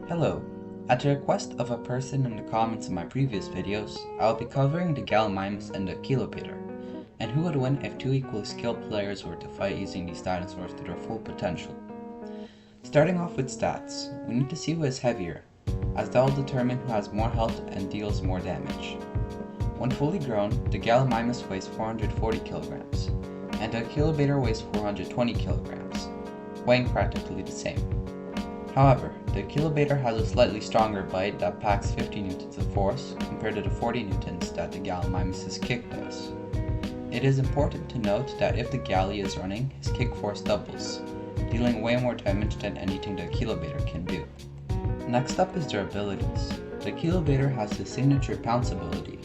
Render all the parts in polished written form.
Hello. At the request of a person in the comments of my previous videos, I will be covering the Gallimimus and the Achillobator, and who would win if two equally skilled players were to fight using these dinosaurs to their full potential. Starting off with stats, we need to see who is heavier, as that will determine who has more health and deals more damage. When fully grown, the Gallimimus weighs 440 kilograms, and the Achillobator weighs 420 kilograms, weighing practically the same. However, the Achillobator has a slightly stronger bite that packs 50 newtons of force compared to the 40 newtons that the Gallimimus' kick does. It is important to note that if the Galli is running, his kick force doubles, dealing way more damage than anything the Achillobator can do. Next up is their abilities. The Achillobator has the signature pounce ability.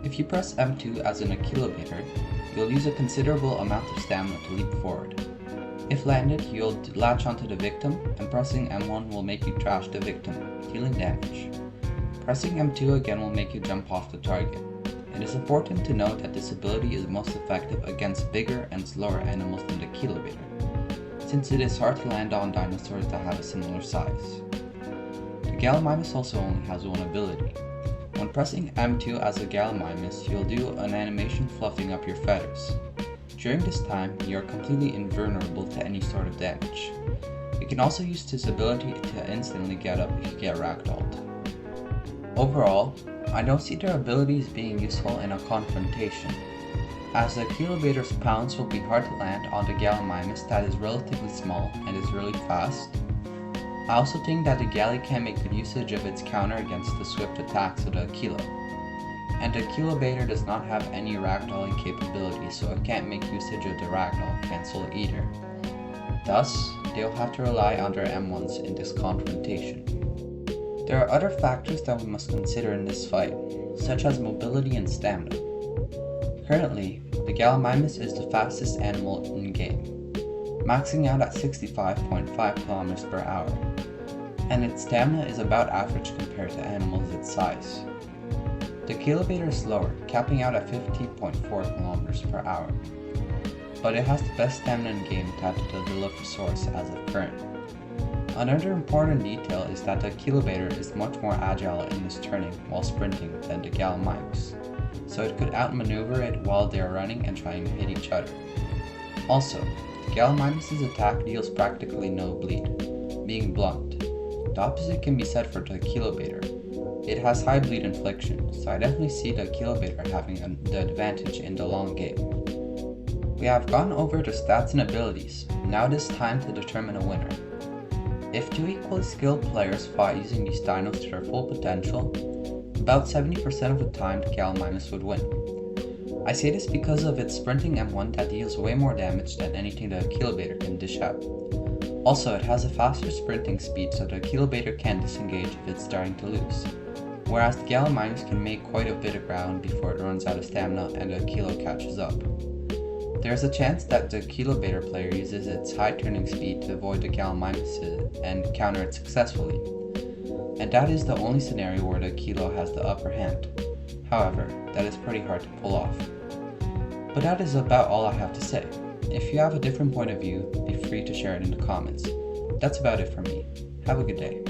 If you press M2 as an Achillobator, you'll use a considerable amount of stamina to leap forward. If landed, you'll latch onto the victim, and pressing M1 will make you trash the victim, dealing damage. Pressing M2 again will make you jump off the target. It is important to note that this ability is most effective against bigger and slower animals than the Achillobator, since it is hard to land on dinosaurs that have a similar size. The Gallimimus also only has one ability. When pressing M2 as a Gallimimus, you'll do an animation fluffing up your feathers. During this time, you are completely invulnerable to any sort of damage. You can also use this ability to instantly get up if you get ragdolled. Overall, I don't see their abilities being useful in a confrontation, as the Achillobator's pounce will be hard to land on the Gallimimus that is relatively small and is really fast. I also think that the Galli can make good usage of its counter against the swift attacks of the Achillo. And the Achillobator does not have any ragdolling capability, so it can't make usage of the ragdoll cancel either. Thus, they'll have to rely on their M1s in this confrontation. There are other factors that we must consider in this fight, such as mobility and stamina. Currently, the Gallimimus is the fastest animal in game, maxing out at 65.5 km per hour, and its stamina is about average compared to animals its size. The Achillobator is slower, capping out at 50.4 km per hour, but it has the best stamina in game tapped to the Dilophosaurus as of current. Another important detail is that the Achillobator is much more agile in its turning while sprinting than the Gallimimus, so it could outmaneuver it while they are running and trying to hit each other. Also, the Gallimimus' attack deals practically no bleed, being blunt. The opposite can be said for the Achillobator. It has high bleed infliction, so I definitely see the Achillobator having the advantage in the long game. We have gone over the stats and abilities, now it is time to determine a winner. If two equally skilled players fought using these dinos to their full potential, about 70% of the time the Gallimimus would win. I say this because of its sprinting M1 that deals way more damage than anything the Achillobator can dish out. Also, it has a faster sprinting speed, so the Achillobator can't disengage if it's starting to lose, whereas the Gallimimus can make quite a bit of ground before it runs out of stamina and the Achillo catches up. There is a chance that the Achillobator player uses its high turning speed to avoid the Gallimimus and counter it successfully, and that is the only scenario where the Achillo has the upper hand. However, that is pretty hard to pull off. But that is about all I have to say. If you have a different point of view, be free to share it in the comments. That's about it for me. Have a good day.